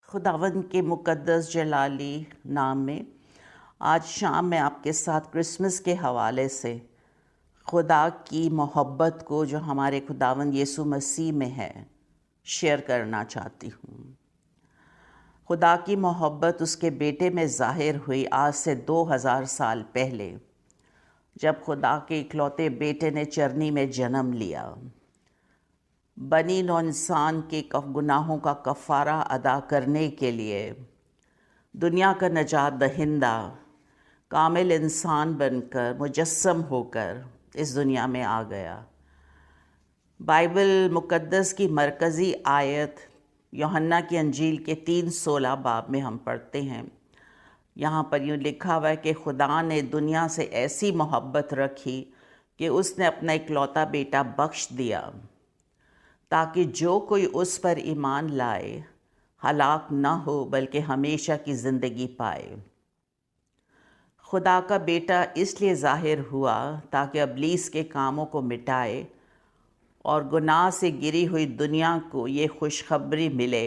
خداوند کے مقدس جلالی نام میں آج شام میں آپ کے ساتھ کرسمس کے حوالے سے خدا کی محبت کو جو ہمارے خداوند یسوع مسیح میں ہے شیئر کرنا چاہتی ہوں۔ خدا کی محبت اس کے بیٹے میں ظاہر ہوئی آج سے 2000 سال پہلے، جب خدا کے اکلوتے بیٹے نے چرنی میں جنم لیا، بنی نوع انسان کے گناہوں کا کفارہ ادا کرنے کے لیے دنیا کا نجات دہندہ کامل انسان بن کر مجسم ہو کر اس دنیا میں آ گیا۔ بائبل مقدس کی مرکزی آیت یوحنا کی انجیل کے 3:16 باب میں ہم پڑھتے ہیں۔ یہاں پر یوں لکھا ہوا ہے کہ خدا نے دنیا سے ایسی محبت رکھی کہ اس نے اپنا اکلوتا بیٹا بخش دیا تاکہ جو کوئی اس پر ایمان لائے ہلاک نہ ہو بلکہ ہمیشہ کی زندگی پائے۔ خدا کا بیٹا اس لیے ظاہر ہوا تاکہ ابلیس کے کاموں کو مٹائے اور گناہ سے گری ہوئی دنیا کو یہ خوشخبری ملے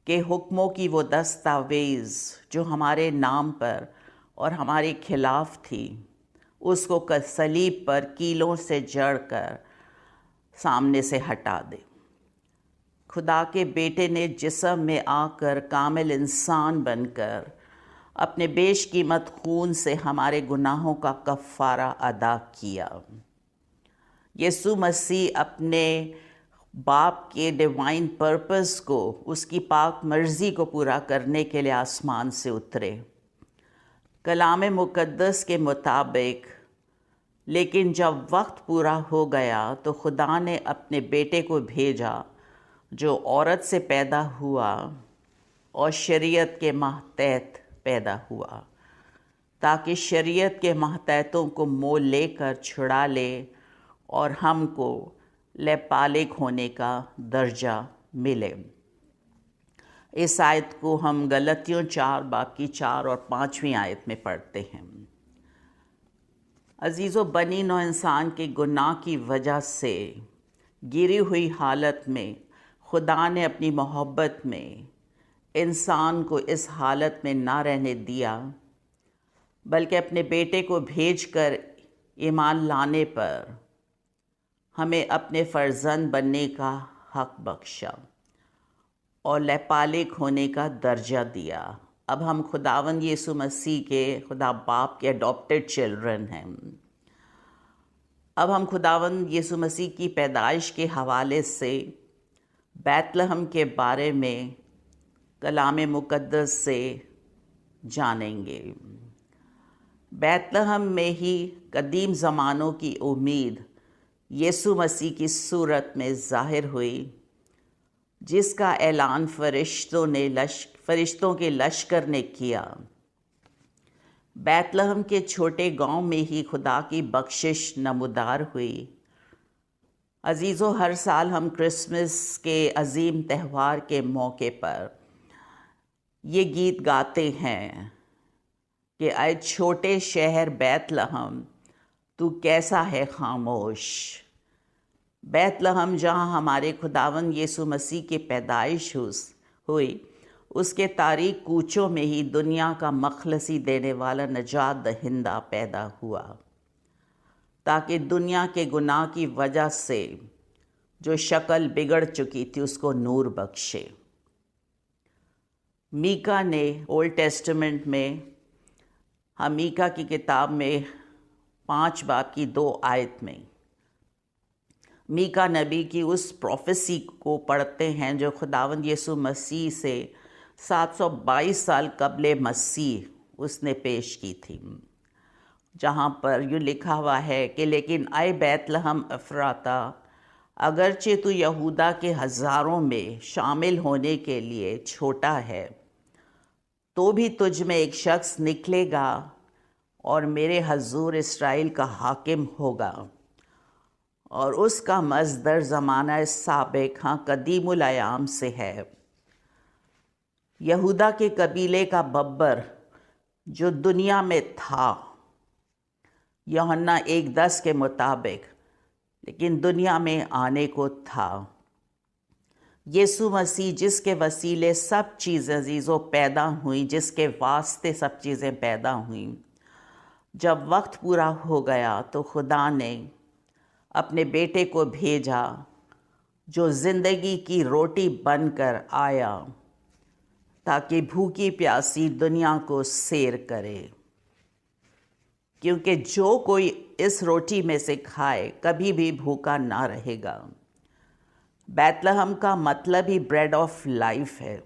کہ حکموں کی وہ دستاویز جو ہمارے نام پر اور ہمارے خلاف تھی اس کو صلیب پر کیلوں سے جڑ کر سامنے سے ہٹا دے۔ خدا کے بیٹے نے جسم میں آ کر کامل انسان بن کر اپنے بیش قیمت خون سے ہمارے گناہوں کا کفارہ ادا کیا۔ یسوع مسیح اپنے باپ کے ڈیوائن پرپس کو، اس کی پاک مرضی کو پورا کرنے کے لیے آسمان سے اترے کلام مقدس کے مطابق۔ لیکن جب وقت پورا ہو گیا تو خدا نے اپنے بیٹے کو بھیجا جو عورت سے پیدا ہوا اور شریعت کے ماتحت پیدا ہوا، تاکہ شریعت کے ماتحتوں کو مول لے کر چھڑا لے اور ہم کو لے-پالغ ہونے کا درجہ ملے۔ اس آیت کو ہم غلطیوں 4 باب کی 4 اور 5ویں آیت میں پڑھتے ہیں۔ عزیزو، بنی نوع انسان کے گناہ کی وجہ سے گری ہوئی حالت میں خدا نے اپنی محبت میں انسان کو اس حالت میں نہ رہنے دیا، بلکہ اپنے بیٹے کو بھیج کر ایمان لانے پر ہمیں اپنے فرزند بننے کا حق بخشا اور لے-پالغ ہونے کا درجہ دیا۔ اب ہم خداوند یسوع مسیح کے خدا باپ کے اڈاپٹڈ چلڈرن ہیں۔ اب ہم خداوند یسوع مسیح کی پیدائش کے حوالے سے بیت لحم کے بارے میں کلام مقدس سے جانیں گے۔ بیت لحم میں ہی قدیم زمانوں کی امید یسوع مسیح کی صورت میں ظاہر ہوئی، جس کا اعلان فرشتوں کے لشکر نے کیا۔ بیت لحم کے چھوٹے گاؤں میں ہی خدا کی بخشش نمودار ہوئی۔ عزیزو، ہر سال ہم کرسمس کے عظیم تہوار کے موقع پر یہ گیت گاتے ہیں کہ اے چھوٹے شہر بیت لحم تو کیسا ہے خاموش۔ بیت لحم جہاں ہمارے خداوند یسوع مسیح کی پیدائش ہوئی، اس کے تاریک کوچوں میں ہی دنیا کا مخلصی دینے والا نجات دہندہ پیدا ہوا، تاکہ دنیا کے گناہ کی وجہ سے جو شکل بگڑ چکی تھی اس کو نور بخشے۔ میکا نے اولڈ ٹیسٹمنٹ میں، ہم میکا کی کتاب میں 5 باب کی 2 آیت میں میکا نبی کی اس پروفیسی کو پڑھتے ہیں جو خداوند یسوع مسیح سے 722 سال قبل مسیح اس نے پیش کی تھی، جہاں پر یوں لکھا ہوا ہے کہ لیکن اے بیت لحم افراتا، اگرچہ تو یہودا کے ہزاروں میں شامل ہونے کے لیے چھوٹا ہے، تو بھی تجھ میں ایک شخص نکلے گا اور میرے حضور اسرائیل کا حاکم ہوگا، اور اس کا مصدر زمانہ سابق قدیم الایام سے ہے۔ یہودا کے قبیلے کا ببر جو دنیا میں تھا، یوحنا 1:10 کے مطابق، لیکن دنیا میں آنے کو تھا، یسوع مسیح جس کے وسیلے سب چیزیں عزیزوں پیدا ہوئیں، جس کے واسطے سب چیزیں پیدا ہوئیں، جب وقت پورا ہو گیا تو خدا نے اپنے بیٹے کو بھیجا جو زندگی کی روٹی بن کر آیا تاکہ بھوکی پیاسی دنیا کو سیر کرے، کیونکہ جو کوئی اس روٹی میں سے کھائے کبھی بھی بھوکا نہ رہے گا۔ بیت لحم کا مطلب ہی بریڈ آف لائف ہے۔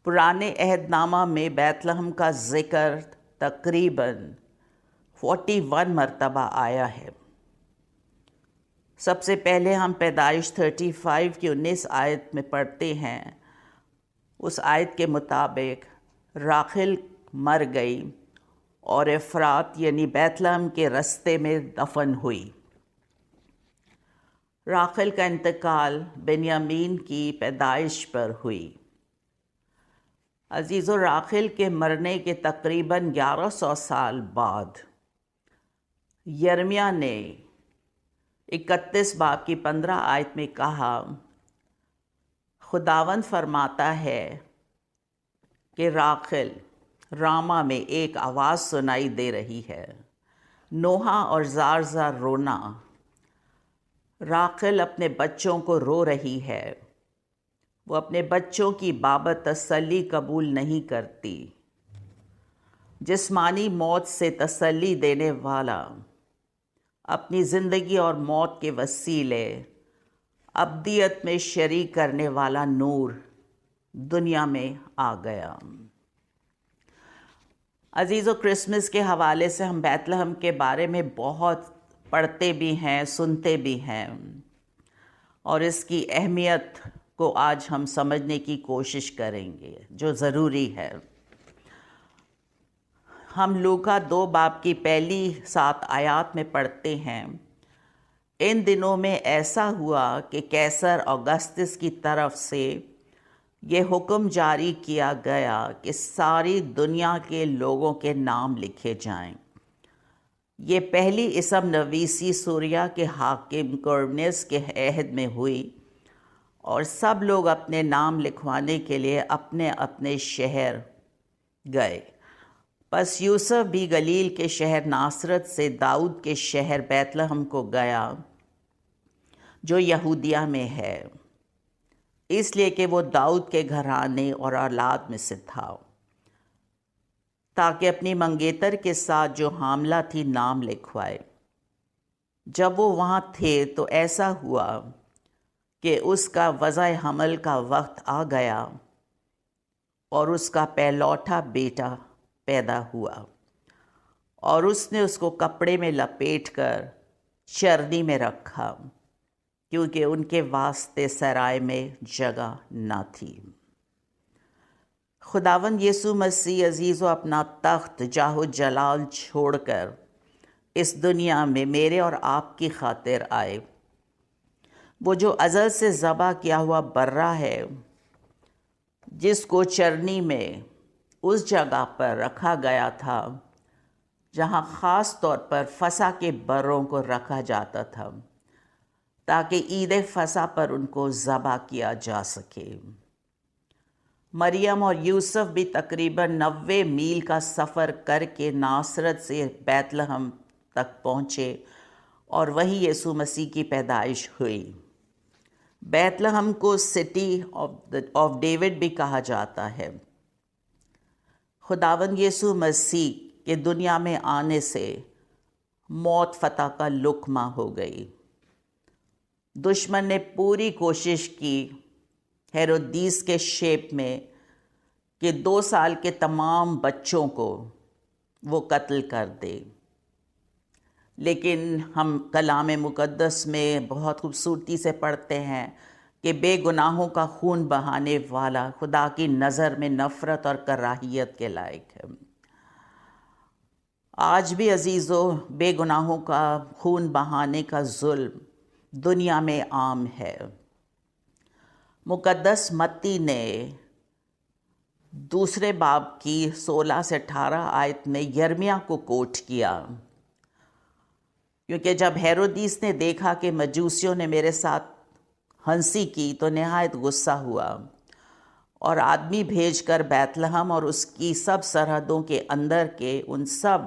پرانے عہد نامہ میں بیت لحم کا ذکر تقریباً 41 مرتبہ آیا ہے۔ سب سے پہلے ہم پیدائش 35 کی 19 آیت میں پڑھتے ہیں۔ اس آیت کے مطابق راخل مر گئی اور افرات یعنی بیت لحم کے رستے میں دفن ہوئی۔ راخل کا انتقال بنیامین کی پیدائش پر ہوئی۔ عزیزو، راخل کے مرنے کے تقریباً 1100 سال بعد یرمیہ نے 31 باب کی 15 آیت میں کہا، خداوند فرماتا ہے کہ راخل راما میں ایک آواز سنائی دے رہی ہے، نوحہ اور زار رونا۔ راخل اپنے بچوں کو رو رہی ہے، وہ اپنے بچوں کی بابت تسلی قبول نہیں کرتی۔ جسمانی موت سے تسلی دینے والا اپنی زندگی اور موت کے وسیلے ابدیت میں شریک کرنے والا نور دنیا میں آ گیا۔ عزیزو، کرسمس کے حوالے سے ہم بیت لحم کے بارے میں بہت پڑھتے بھی ہیں، سنتے بھی ہیں، اور اس کی اہمیت کو آج ہم سمجھنے کی کوشش کریں گے جو ضروری ہے۔ ہم لوکا 2 باب کی پہلی 7 آیات میں پڑھتے ہیں، ان دنوں میں ایسا ہوا کہ قیصر اوگسطس کی طرف سے یہ حکم جاری کیا گیا کہ ساری دنیا کے لوگوں کے نام لکھے جائیں۔ یہ پہلی اسم نویسی سوریہ کے حاکم قرنس کے عہد میں ہوئی، اور سب لوگ اپنے نام لکھوانے کے لیے اپنے اپنے شہر گئے۔ پس یوسف بھی گلیل کے شہر ناصرت سے داؤد کے شہر بیت لحم کو گیا جو یہودیہ میں ہے، اس لیے کہ وہ داؤد کے گھرانے اور اولاد میں سے تھا، تاکہ اپنی منگیتر کے ساتھ جو حاملہ تھی نام لکھوائے۔ جب وہ وہاں تھے تو ایسا ہوا کہ اس کا وضع حمل کا وقت آ گیا اور اس کا پہلوٹا بیٹا پیدا ہوا، اور اس نے اس کو کپڑے میں لپیٹ کر چرنی میں رکھا، کیونکہ ان کے واسطے سرائے میں جگہ نہ تھی۔ خداوند یسوع مسیح عزیز و اپنا تخت جاہ و جلال چھوڑ کر اس دنیا میں میرے اور آپ کی خاطر آئے۔ وہ جو ازل سے ذبح کیا ہوا برہ ہے، جس کو چرنی میں اس جگہ پر رکھا گیا تھا جہاں خاص طور پر فسح کے بروں کو رکھا جاتا تھا، تاکہ عید فسح پر ان کو ذبح کیا جا سکے۔ مریم اور یوسف بھی تقریباً 90 میل کا سفر کر کے ناصرت سے بیت لحم تک پہنچے، اور وہیں یسوع مسیح کی پیدائش ہوئی۔ بیت لحم کو سٹی آف ڈیوڈ بھی کہا جاتا ہے۔ خداوند یسوع مسیح کے دنیا میں آنے سے موت فتح کا لقمہ ہو گئی۔ دشمن نے پوری کوشش کی ہیرودیس کے شیپ میں کہ 2 سال کے تمام بچوں کو وہ قتل کر دے، لیکن ہم کلام مقدس میں بہت خوبصورتی سے پڑھتے ہیں کہ بے گناہوں کا خون بہانے والا خدا کی نظر میں نفرت اور کراہیت کے لائق ہے۔ آج بھی عزیزو، بے گناہوں کا خون بہانے کا ظلم دنیا میں عام ہے۔ مقدس متی نے 2 باب کی 16 سے 18 آیت میں یرمیہ کو کوٹ کیا، کیونکہ جب ہیرودیس نے دیکھا کہ مجوسیوں نے میرے ساتھ ہنسی کی تو نہایت غصہ ہوا اور آدمی بھیج کر بیت لحم اور اس کی سب سرحدوں کے اندر کے ان سب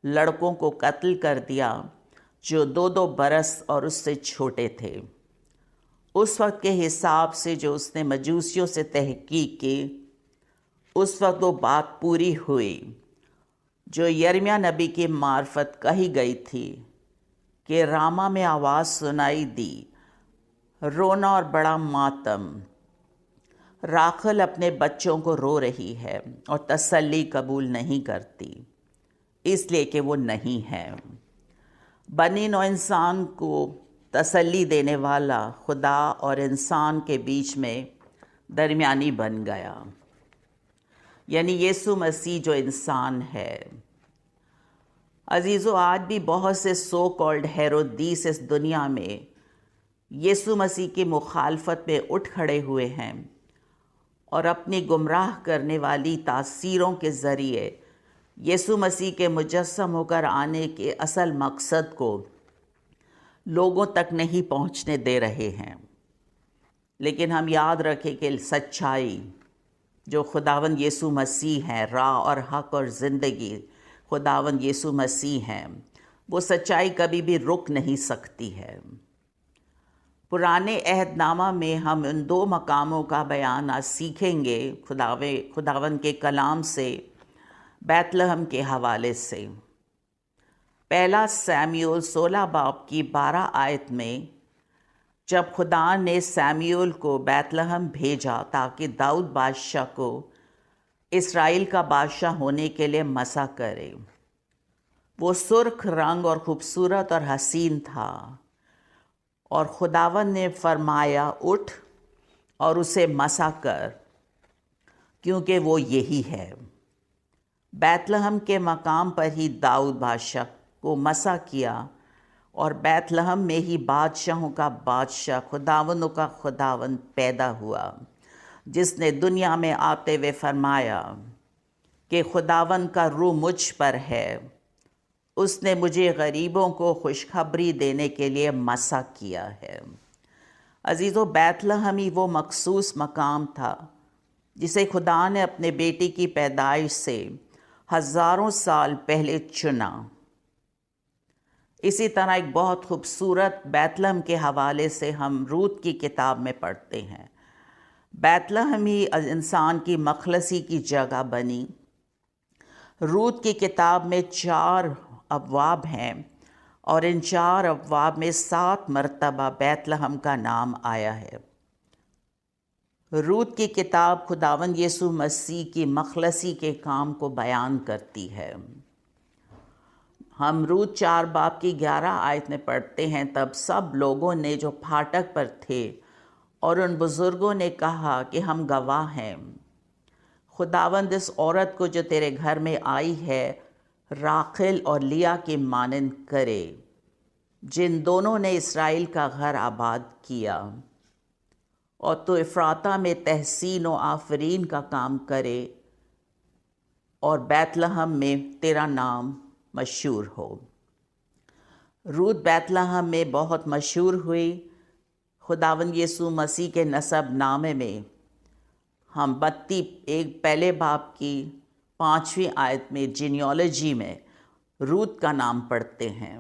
لڑکوں کو قتل کر دیا جو 2 برس اور اس سے چھوٹے تھے۔ اس وقت کے حساب سے جو اس نے مجوسیوں سے تحقیق کی، اس وقت وہ بات پوری ہوئی جو یرمیہ نبی کی معرفت کہی گئی تھی کہ راما میں آواز سنائی دی، رونا اور بڑا ماتم، راخل اپنے بچوں کو رو رہی ہے اور تسلی قبول نہیں کرتی، اس لیے کہ وہ نہیں ہے۔ بنی نوع انسان کو تسلی دینے والا خدا اور انسان کے بیچ میں درمیانی بن گیا، یعنی یسوع مسیح جو انسان ہے۔ عزیزو، آج بھی بہت سے سو کالڈ ہیرودیس اس دنیا میں یسوع مسیح کی مخالفت میں اٹھ کھڑے ہوئے ہیں اور اپنی گمراہ کرنے والی تاثیروں کے ذریعے یسوع مسیح کے مجسم ہو کر آنے کے اصل مقصد کو لوگوں تک نہیں پہنچنے دے رہے ہیں۔ لیکن ہم یاد رکھیں کہ سچائی جو خداوند یسوع مسیح ہے، راہ اور حق اور زندگی خداوند یسوع مسیح ہیں، وہ سچائی کبھی بھی رک نہیں سکتی ہے۔ پرانے عہد نامہ میں ہم ان 2 مقاموں کا بیان آج سیکھیں گے خداوند کے کلام سے، بیت لحم کے حوالے سے۔ پہلا سیموئیل 16 باب کی 12 آیت میں جب خدا نے سیموئیل کو بیت لحم بھیجا تاکہ داؤد بادشاہ کو اسرائیل کا بادشاہ ہونے کے لیے مسا کرے، وہ سرخ رنگ اور خوبصورت اور حسین تھا، اور خداوند نے فرمایا اٹھ اور اسے مسا کر، کیونکہ وہ یہی ہے۔ بیت لحم کے مقام پر ہی داؤد بادشاہ کو مسا کیا، اور بیت لحم میں ہی بادشاہوں کا بادشاہ، خداوندوں کا خداوند پیدا ہوا، جس نے دنیا میں آتے ہوئے فرمایا کہ خداوند کا روح مجھ پر ہے، اس نے مجھے غریبوں کو خوشخبری دینے کے لیے مسا کیا ہے۔ عزیزو، بیت لحم ہی وہ مخصوص مقام تھا جسے خدا نے اپنے بیٹی کی پیدائش سے ہزاروں سال پہلے چنا۔ اسی طرح ایک بہت خوبصورت بیت لحم کے حوالے سے ہم روت کی کتاب میں پڑھتے ہیں۔ بیت لحم ہی انسان کی مخلصی کی جگہ بنی۔ روت کی کتاب میں 4 ابواب ہیں، اور ان 4 ابواب میں 7 مرتبہ بیت لحم کا نام آیا ہے۔ روت کی کتاب خداوند یسوع مسیح کی مخلصی کے کام کو بیان کرتی ہے۔ ہم روت 4 باب کی 11 آیت میں پڑھتے ہیں، تب سب لوگوں نے جو پھاٹک پر تھے اور ان بزرگوں نے کہا کہ ہم گواہ ہیں، خداوند اس عورت کو جو تیرے گھر میں آئی ہے راخل اور لیا کی مانند کرے، جن دونوں نے اسرائیل کا گھر آباد کیا، اور تو افراطہ میں تحسین و آفرین کا کام کرے، اور بیت لحم میں تیرا نام مشہور ہو۔ روت بیت لحم میں بہت مشہور ہوئی۔ خداوند یسوع مسیح کے نسب نامے میں ہم بتی پہلے باب کی 5ویں آیت میں جینیالوجی میں روت کا نام پڑھتے ہیں۔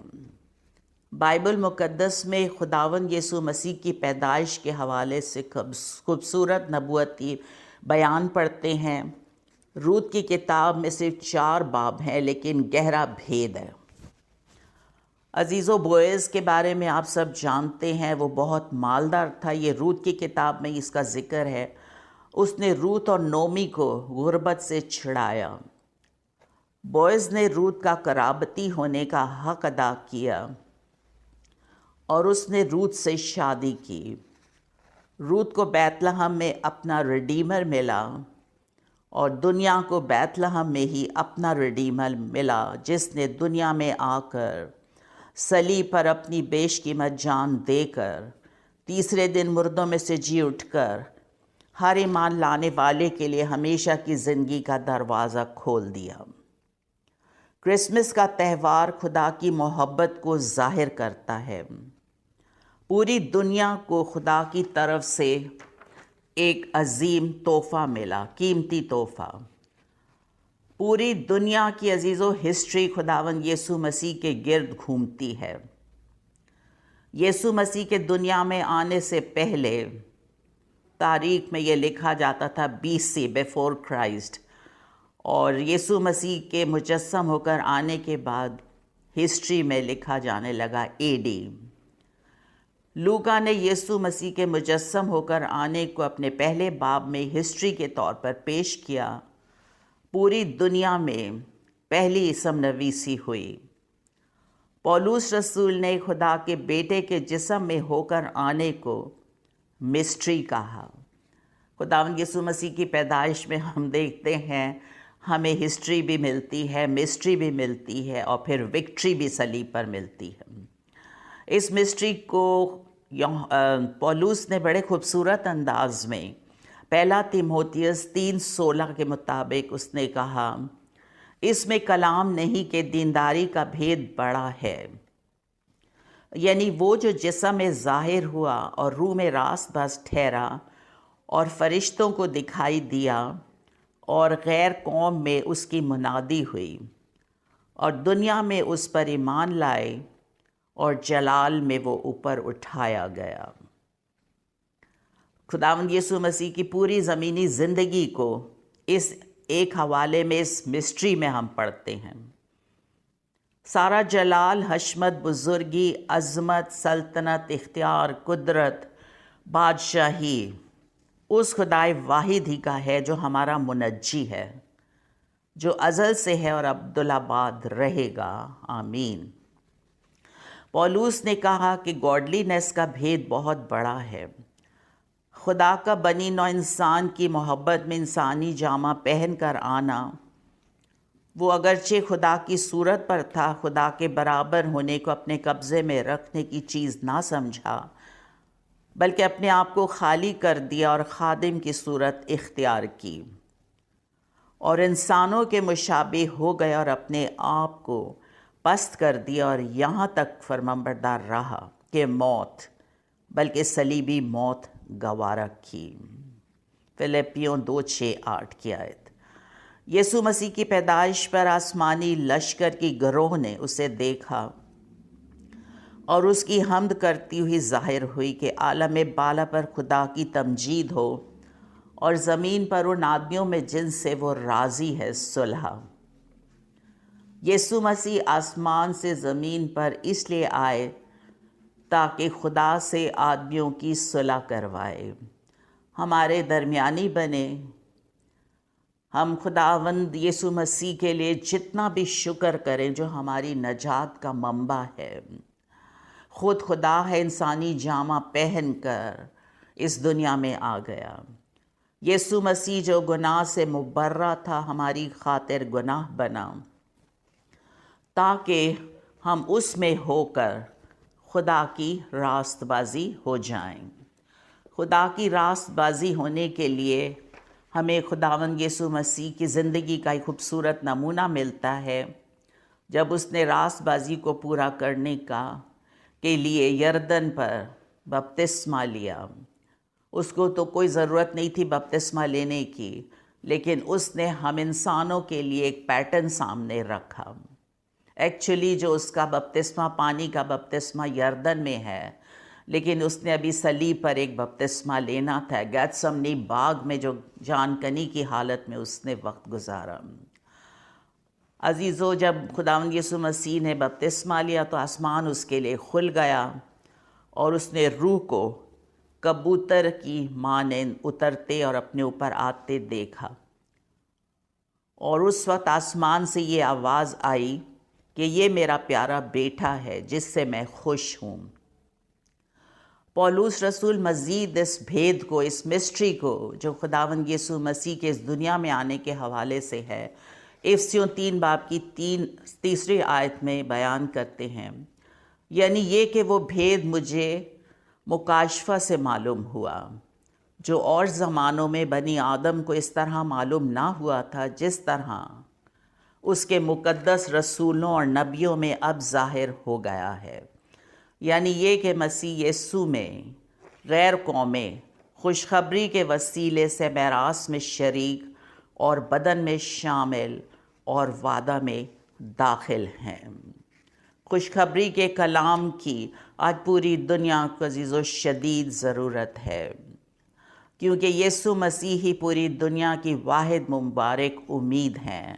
بائبل مقدس میں خداوند یسوع مسیح کی پیدائش کے حوالے سے خوبصورت نبوتی بیان پڑھتے ہیں۔ روت کی کتاب میں صرف 4 باب ہیں، لیکن گہرا بھید ہے۔ عزیزو، بوئز کے بارے میں آپ سب جانتے ہیں، وہ بہت مالدار تھا۔ یہ روت کی کتاب میں اس کا ذکر ہے۔ اس نے روت اور نومی کو غربت سے چھڑایا۔ بوئز نے روت کا قرابتی ہونے کا حق ادا کیا، اور اس نے روت سے شادی کی۔ روت کو بیت لحم میں اپنا ریڈیمر ملا، اور دنیا کو بیت لحم میں ہی اپنا ریڈیمر ملا، جس نے دنیا میں آ کر صلیب پر اپنی بیش قیمت جان دے کر تیسرے دن مردوں میں سے جی اٹھ کر ہر ایمان لانے والے کے لیے ہمیشہ کی زندگی کا دروازہ کھول دیا۔ کرسمس کا تہوار خدا کی محبت کو ظاہر کرتا ہے۔ پوری دنیا کو خدا کی طرف سے ایک عظیم تحفہ ملا، قیمتی تحفہ۔ پوری دنیا کی عزیزو ہسٹری خداوند یسوع مسیح کے گرد گھومتی ہے۔ یسوع مسیح کے دنیا میں آنے سے پہلے تاریخ میں یہ لکھا جاتا تھا BC، بیفور کرائسٹ، اور یسوع مسیح کے مجسم ہو کر آنے کے بعد ہسٹری میں لکھا جانے لگا AD۔ لوکا نے یسوع مسیح کے مجسم ہو کر آنے کو اپنے پہلے باب میں ہسٹری کے طور پر پیش کیا۔ پوری دنیا میں پہلی اسم نویسی ہوئی۔ پولس رسول نے خدا کے بیٹے کے جسم میں ہو کر آنے کو مسٹری کہا۔ خداوند یسوع مسیح کی پیدائش میں ہم دیکھتے ہیں ہمیں ہسٹری بھی ملتی ہے، مسٹری بھی ملتی ہے، اور پھر وکٹری بھی صلیب پر ملتی ہے۔ اس مسٹری کو پولس نے بڑے خوبصورت انداز میں پہلا تیموتھیوس 3:16 کے مطابق اس نے کہا، اس میں کلام نہیں کہ دینداری کا بھید بڑا ہے، یعنی وہ جو جسم میں ظاہر ہوا اور روح میں راست باز ٹھہرا اور فرشتوں کو دکھائی دیا، اور غیر قوم میں اس کی منادی ہوئی، اور دنیا میں اس پر ایمان لائے، اور جلال میں وہ اوپر اٹھایا گیا۔ خداوند یسوع مسیح کی پوری زمینی زندگی کو اس ایک حوالے میں، اس مسٹری میں ہم پڑھتے ہیں۔ سارا جلال، حشمت، بزرگی، عظمت، سلطنت، اختیار، قدرت، بادشاہی اس خدائے واحد ہی کا ہے جو ہمارا منجی ہے، جو ازل سے ہے اور ابدالآباد رہے گا، آمین۔ پولس نے کہا کہ گاڈلینس کا بھید بہت بڑا ہے۔ خدا کا بنی نوع انسان کی محبت میں انسانی جامہ پہن کر آنا، وہ اگرچہ خدا کی صورت پر تھا، خدا کے برابر ہونے کو اپنے قبضے میں رکھنے کی چیز نہ سمجھا، بلکہ اپنے آپ کو خالی کر دیا اور خادم کی صورت اختیار کی، اور انسانوں کے مشابہ ہو گیا اور اپنے آپ کو پست کر دیا، اور یہاں تک فرمانبردار رہا کہ موت، بلکہ صلیبی موت گوارا کی۔ فلپیوں 2:6-8 کی آیت۔ یسوع مسیح کی پیدائش پر آسمانی لشکر کی گروہ نے اسے دیکھا اور اس کی حمد کرتی ہوئی ظاہر ہوئی کہ عالم بالا پر خدا کی تمجید ہو، اور زمین پر ان آدمیوں میں جن سے وہ راضی ہے صلح۔ یسوع مسیح آسمان سے زمین پر اس لیے آئے تاکہ خدا سے آدمیوں کی صلح کروائے، ہمارے درمیانی بنے۔ ہم خداوند یسوع مسیح کے لیے جتنا بھی شکر کریں جو ہماری نجات کا منبع ہے۔ خود خدا ہے، انسانی جامہ پہن کر اس دنیا میں آ گیا۔ یسوع مسیح جو گناہ سے مبرہ تھا، ہماری خاطر گناہ بنا، تاکہ ہم اس میں ہو کر خدا کی راست بازی ہو جائیں۔ خدا کی راست بازی ہونے کے لیے ہمیں خداوند یسوع مسیح کی زندگی کا ایک خوبصورت نمونہ ملتا ہے، جب اس نے راست بازی کو پورا کرنے کے لیے یردن پر بپتسمہ لیا۔ اس کو تو کوئی ضرورت نہیں تھی بپتسمہ لینے کی، لیکن اس نے ہم انسانوں کے لیے ایک پیٹرن سامنے رکھا۔ ایکچولی جو اس کا بپتسمہ، پانی کا بپتسمہ یردن میں ہے، لیکن اس نے ابھی صلیب پر ایک بپتسمہ لینا تھا، گیتسمنی باغ میں جو جان کنی کی حالت میں اس نے وقت گزارا۔ عزیزو، جب خداوند یسوع مسیح نے بپتسمہ لیا تو آسمان اس کے لیے کھل گیا، اور اس نے روح کو کبوتر کی مانند اترتے اور اپنے اوپر آتے دیکھا، اور اس وقت آسمان سے یہ آواز آئی کہ یہ میرا پیارا بیٹا ہے جس سے میں خوش ہوں۔ پولس رسول مزید اس بھید کو، اس مسٹری کو جو خداوند یسوع مسیح کے اس دنیا میں آنے کے حوالے سے ہے، افسیوں 3 باب کی 3 آیت میں بیان کرتے ہیں۔ یعنی یہ کہ وہ بھید مجھے مکاشفہ سے معلوم ہوا، جو اور زمانوں میں بنی آدم کو اس طرح معلوم نہ ہوا تھا، جس طرح اس کے مقدس رسولوں اور نبیوں میں اب ظاہر ہو گیا ہے۔ یعنی یہ کہ مسیح یسوع میں غیر قومیں خوشخبری کے وسیلے سے میراث میں شریک اور بدن میں شامل اور وعدہ میں داخل ہیں۔ خوشخبری کے کلام کی آج پوری دنیا کو عزیز و شدید ضرورت ہے، کیونکہ یسوع مسیح ہی پوری دنیا کی واحد مبارک امید ہیں۔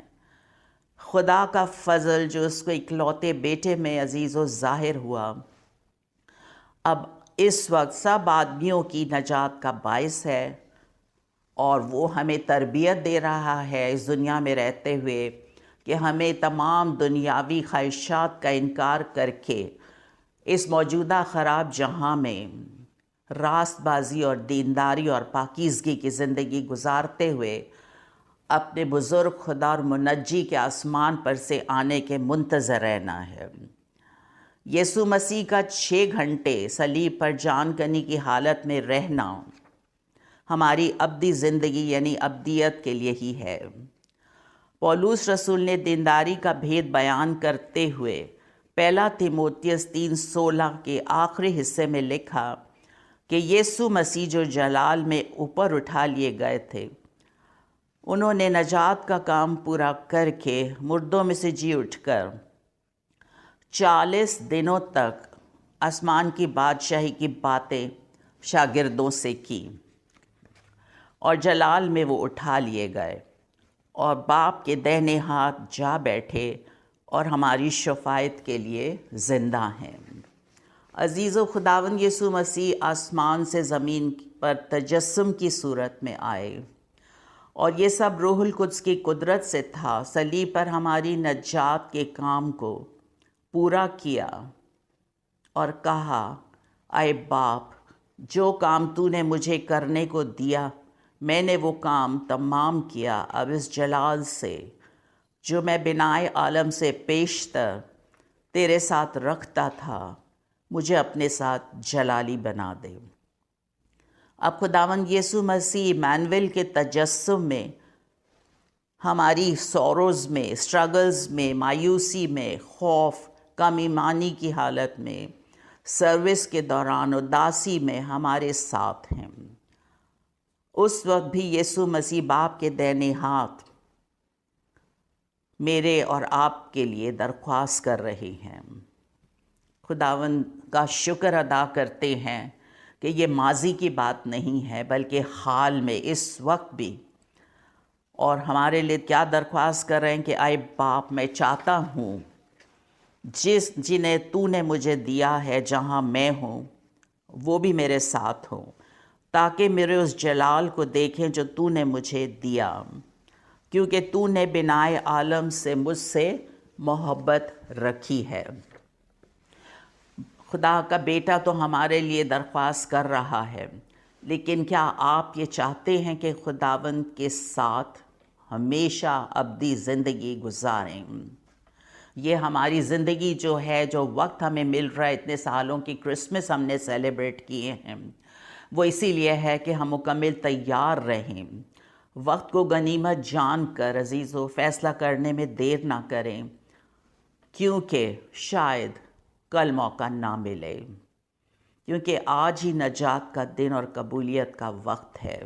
خدا کا فضل جو اس کو اکلوتے بیٹے میں عزیز و ظاہر ہوا، اب اس وقت سب آدمیوں کی نجات کا باعث ہے، اور وہ ہمیں تربیت دے رہا ہے اس دنیا میں رہتے ہوئے کہ ہمیں تمام دنیاوی خواہشات کا انکار کر کے اس موجودہ خراب جہاں میں راست بازی اور دینداری اور پاکیزگی کی زندگی گزارتے ہوئے اپنے بزرگ خدا اور منجی کے آسمان پر سے آنے کے منتظر رہنا ہے۔ یسوع مسیح کا 6 گھنٹے صلیب پر جان کنی کی حالت میں رہنا ہماری ابدی زندگی یعنی ابدیت کے لیے ہی ہے۔ پولس رسول نے دینداری کا بھید بیان کرتے ہوئے پہلا تیموتھیوس 3:16 کے آخری حصے میں لکھا کہ یسوع مسیح جو جلال میں اوپر اٹھا لیے گئے تھے، انہوں نے نجات کا کام پورا کر کے مردوں میں سے جی اٹھ کر 40 دنوں تک آسمان کی بادشاہی کی باتیں شاگردوں سے کی، اور جلال میں وہ اٹھا لیے گئے اور باپ کے دہنے ہاتھ جا بیٹھے اور ہماری شفاعت کے لیے زندہ ہیں۔ عزیز و خداوند یسوع مسیح آسمان سے زمین پر تجسم کی صورت میں آئے، اور یہ سب روح القدس کی قدرت سے تھا۔ صلیب پر ہماری نجات کے کام کو پورا کیا اور کہا، اے باپ، جو کام تو نے مجھے کرنے کو دیا میں نے وہ کام تمام کیا۔ اب اس جلال سے جو میں بنائے عالم سے پیشتر تیرے ساتھ رکھتا تھا، مجھے اپنے ساتھ جلالی بنا دے۔ اب خداوند یسوع مسیح ایمانویل کے تجسم میں ہماری سوروز میں، اسٹرگلز میں، مایوسی میں، خوف، کم ایمانی کی حالت میں، سروس کے دوران اداسی میں ہمارے ساتھ ہیں۔ اس وقت بھی یسوع مسیح باپ کے دہنے ہاتھ میرے اور آپ کے لیے درخواست کر رہے ہیں۔ خداوند کا شکر ادا کرتے ہیں کہ یہ ماضی کی بات نہیں ہے بلکہ حال میں اس وقت بھی، اور ہمارے لیے کیا درخواست کر رہے ہیں کہ اے باپ، میں چاہتا ہوں جنہیں تو نے مجھے دیا ہے جہاں میں ہوں وہ بھی میرے ساتھ ہوں، تاکہ میرے اس جلال کو دیکھیں جو تو نے مجھے دیا، کیونکہ تو نے بنائے عالم سے مجھ سے محبت رکھی ہے۔ خدا کا بیٹا تو ہمارے لیے درخواست کر رہا ہے، لیکن کیا آپ یہ چاہتے ہیں کہ خداوند کے ساتھ ہمیشہ ابدی زندگی گزاریں؟ یہ ہماری زندگی جو ہے، جو وقت ہمیں مل رہا ہے، اتنے سالوں کی کرسمس ہم نے سیلیبریٹ کیے ہیں، وہ اسی لیے ہے کہ ہم مکمل تیار رہیں، وقت کو غنیمت جان کر عزیزو فیصلہ کرنے میں دیر نہ کریں، کیونکہ شاید کل موقع نہ ملے، کیونکہ آج ہی نجات کا دن اور قبولیت کا وقت ہے۔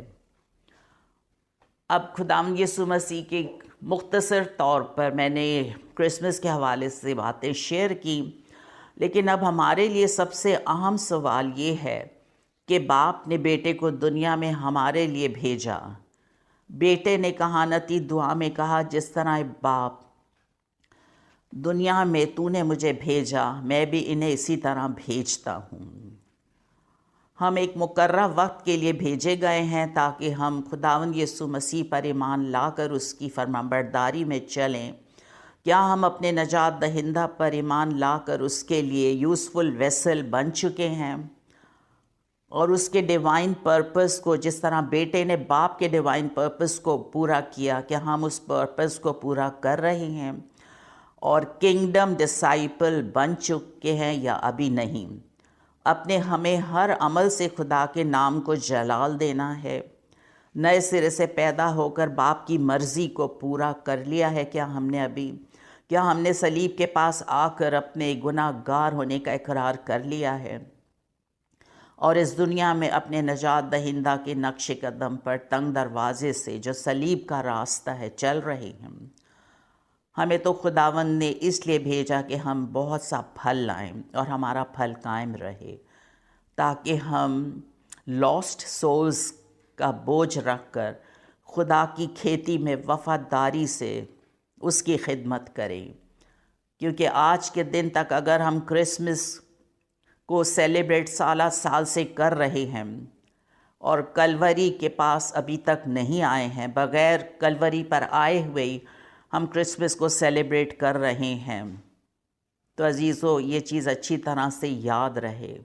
اب خداوند یسوع مسیح کے مختصر طور پر میں نے کرسمس کے حوالے سے باتیں شیئر کی، لیکن اب ہمارے لیے سب سے اہم سوال یہ ہے کہ باپ نے بیٹے کو دنیا میں ہمارے لیے بھیجا۔ بیٹے نے کہانتی دعا میں کہا، جس طرح باپ دنیا میں تو نے مجھے بھیجا، میں بھی انہیں اسی طرح بھیجتا ہوں۔ ہم ایک مقررہ وقت کے لیے بھیجے گئے ہیں تاکہ ہم خداوند یسوع مسیح پر ایمان لا کر اس کی فرمانبرداری میں چلیں۔ کیا ہم اپنے نجات دہندہ پر ایمان لا کر اس کے لیے یوزفل ویسل بن چکے ہیں، اور اس کے ڈیوائن پرپس کو، جس طرح بیٹے نے باپ کے ڈیوائن پرپس کو پورا کیا، کیا ہم اس پرپس کو پورا کر رہے ہیں اور کنگڈم ڈسائپل بن چکے ہیں یا ابھی نہیں؟ ہمیں ہر عمل سے خدا کے نام کو جلال دینا ہے۔ نئے سرے سے پیدا ہو کر باپ کی مرضی کو پورا کر لیا ہے کیا ہم نے ابھی؟ کیا ہم نے صلیب کے پاس آ کر اپنے گناہ گار ہونے کا اقرار کر لیا ہے اور اس دنیا میں اپنے نجات دہندہ کے نقش قدم پر تنگ دروازے سے جو صلیب کا راستہ ہے چل رہے ہیں؟ ہمیں تو خداوند نے اس لیے بھیجا کہ ہم بہت سا پھل لائیں اور ہمارا پھل قائم رہے، تاکہ ہم لاسٹ سولز کا بوجھ رکھ کر خدا کی کھیتی میں وفاداری سے اس کی خدمت کریں۔ کیونکہ آج کے دن تک اگر ہم کرسمس کو سیلیبریٹ سالہ سال سے کر رہے ہیں اور کلوری کے پاس ابھی تک نہیں آئے ہیں، بغیر کلوری پر آئے ہوئے ہم کرسمس کو سیلیبریٹ کر رہے ہیں، تو عزیزو یہ چیز اچھی طرح سے یاد رہے،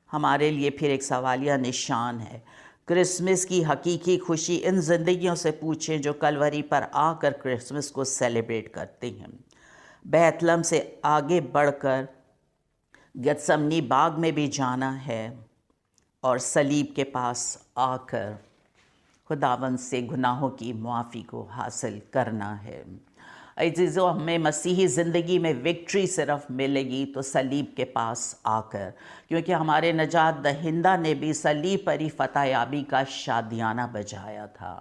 ہمارے لیے پھر ایک سوالیہ نشان ہے۔ کرسمس کی حقیقی خوشی ان زندگیوں سے پوچھیں جو کلوری پر آ کر کرسمس کو سیلیبریٹ کرتے ہیں۔ بیت لحم سے آگے بڑھ کر گتسمنی باغ میں بھی جانا ہے اور صلیب کے پاس آ کر خداوند سے گناہوں کی معافی کو حاصل کرنا ہے۔ عزیزو، ہمیں مسیحی زندگی میں وکٹری صرف ملے گی تو صلیب کے پاس آ کر، کیونکہ ہمارے نجات دہندہ نے بھی صلیب پر ہی فتح یابی کا شادیانہ بجایا تھا۔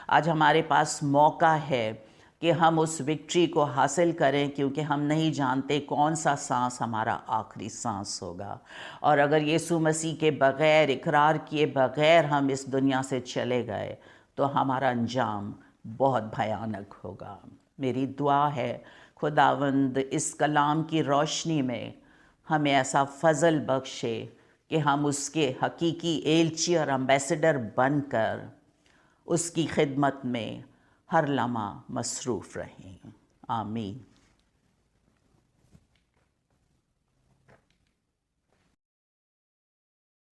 آج ہمارے پاس موقع ہے کہ ہم اس وکٹری کو حاصل کریں، کیونکہ ہم نہیں جانتے کون سا سانس ہمارا آخری سانس ہوگا، اور اگر یسوع مسیح کے بغیر، اقرار کیے بغیر ہم اس دنیا سے چلے گئے تو ہمارا انجام بہت بھیانک ہوگا۔ میری دعا ہے خداوند اس کلام کی روشنی میں ہمیں ایسا فضل بخشے کہ ہم اس کے حقیقی ایلچی اور امبیسڈر بن کر اس کی خدمت میں ہر لمحہ مصروف رہیں۔ آمین۔